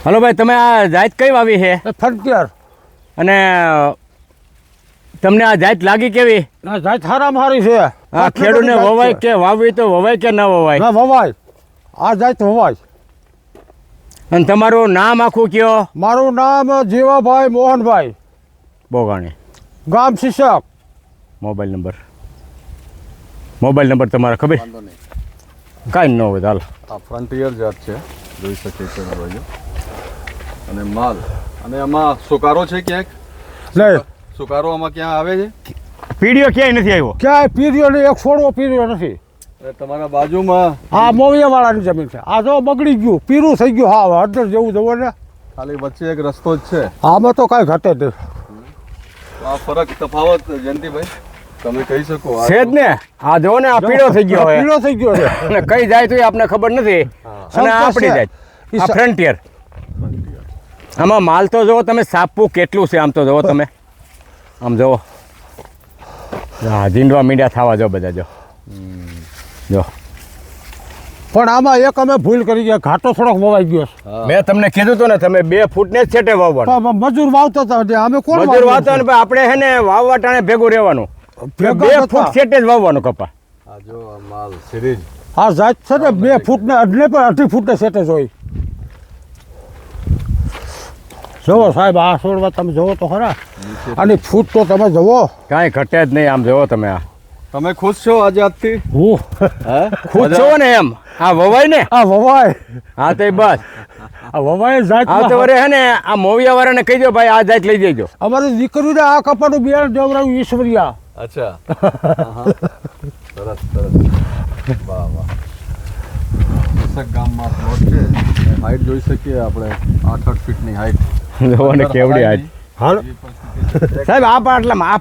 Hello ભાઈ, તમે આ જાત કઈ વાવી છે? ફ્રન્ટિયર. અને તમને આ જાત લાગી કેવી? ના જાત હારામાં હારી છે. આ ખેડૂતને વવાય કે વાવી તો વવાય કે ના વવાય? ના વવાય. આ જાત વવાય. અને તમારું નામ આખું કયો? મારું નામ જીવાભાઈ મોહનભાઈ બોગાણી, ગામ શિશક. મોબાઈલ નંબર તમારા ખબર? કાંઈ ન હોય તો હાલ. આ ફ્રન્ટિયર જાત છે, જોઈ શકીએ છીએ ભાઈઓ. અને માલ અને આમાં સુકારો છે ક્યાંક? નહીં, સુકારો આમાં ક્યાં આવે છે? પીડીઓ ક્યાંય નથી આવ્યો. ક્યાંય પીર્યો નહીં, એક છોડવો પીર્યો નથી. તમારા બાજુમાં આ મોવિયાવાળાની જમીન છે. આ જો બગડી ગયું, પીરું થઈ ગયું. હા હળદર જેવું જવો ને. ખાલી વચ્ચે એક રસ્તો જ છે. આમાં તો કાંઈ ઘટે જ નહીં. આ ફરક તફાવત જયંતિભાઈ તમે કહી શકો? છે જ ને. આ જો ને, આ પીળો થઈ ગયો હોય. પીળો થઈ ગયો છે. અને કઈ જાય તો આપને ખબર નથી. અને આપણી જાય આ ફ્રન્ટિયર. આમાં માલ તો જુઓ તમે, સાપવું કેટલું છે આમ તો જુઓ તમે. આમ જુઓ, હા ઝીંડવા મીંડા થવા જો બધા જો. પણ આમાં એક અમે ભૂલ કરી ગયા, ઘાટો થોડોક વવાઈ ગયો છે. મેં તમને કીધું હતું ને, તમે 2 ફૂટને જ છેટે વાવવાનું. પણ મજૂર વાવતો હતા, અમે કોણ મજૂર વાવતો ને આપણે હે ને વાવવા ટાણે ભેગું રહેવાનું. 2 ફૂટ છેટે જ વાવવાનું કપા. આ જો આ માલ સિરીજ આ જાત છે ને 2 ફૂટ ને અડને પણ 2.5 ફૂટ ને સેટે જોઈ. જુઓ સાહેબ, આ છોડવા તમે જુઓ તો ખરા. આની ફૂટ તો તમે જુઓ. કાંઈ ઘટે જ નહીં. આમ જુઓ તમે. આ તમે ખુશ છો આ જાતથી? હું ખુદ છો ને એમ? આ વવાય ને? આ વવાય. હા તો બસ આ વવાય જાત. આવતો વરે હે ને આ મોવિયા વાળાને કહી દો ભાઈ, આ જાત લઈ જજો. અમારી દીકરીને આ કપાનું બિયારણ દેવરાવ્યું ઈશ્વરિયા. અચ્છા. સરસ સરસ. વાહ વાહ. શિશક ગામમાં પ્લોટ છે. હાઈટ જોઈ શકીએ આપણે, 8 ફીટની હાઈટ. જોવો ને કેવડી હાઈટ. હાલો સાહેબ, આ પાટલા માલો. આ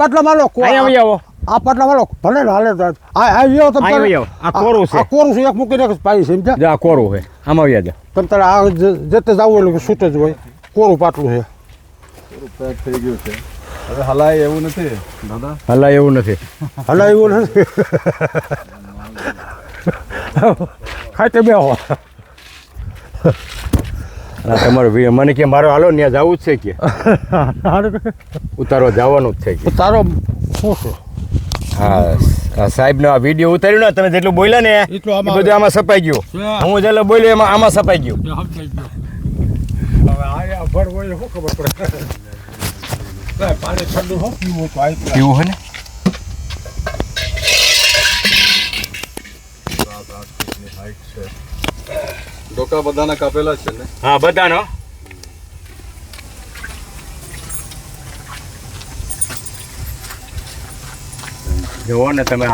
પાટલા માલો. અહીંયા આવો. આ પાટલા માલો ભલે ને હાલે. આ આવ્યો તમે. અહીંયા આ કોરું છે. આ કોરું છે, એક મૂકીને પાઈ છે. સમજ્યા? જો આ કોરું છે. આમાં આવ્યા જાઓ. તમે તારે આ જતે જવું એટલે છૂટ જ હોય. કોરું પાટલું છે. પેક થઈ ગયું છે. હવે હલાય એવું નથી દાદા? હલા એવું નથી. હલા એવું નથી. ખાતે બેહો. તમારું મને કે મારો હાલો ત્યાં જવું જ છે કે ઉતારવા જવાનું જ છે કે? તારો શું છે? હા સાહેબનો આ વિડીયો ઉતાર્યો ને તમે જેટલું બોલ્યા ને એટલું એ આમાં બધું આમાં સપાઈ ગયું. હું જેટલું બોલ્યો એમાં આમાં સપાઈ ગયું. હવે આ અભર હોય શું ખબર પડે? પાણી ઠંડુ હો પીવું તો આવી પીવું હોય ને. હાઈટ છે. ડોકા બધાના કાપેલા છે ને? હા બધાનો. જુઓ ને તમે.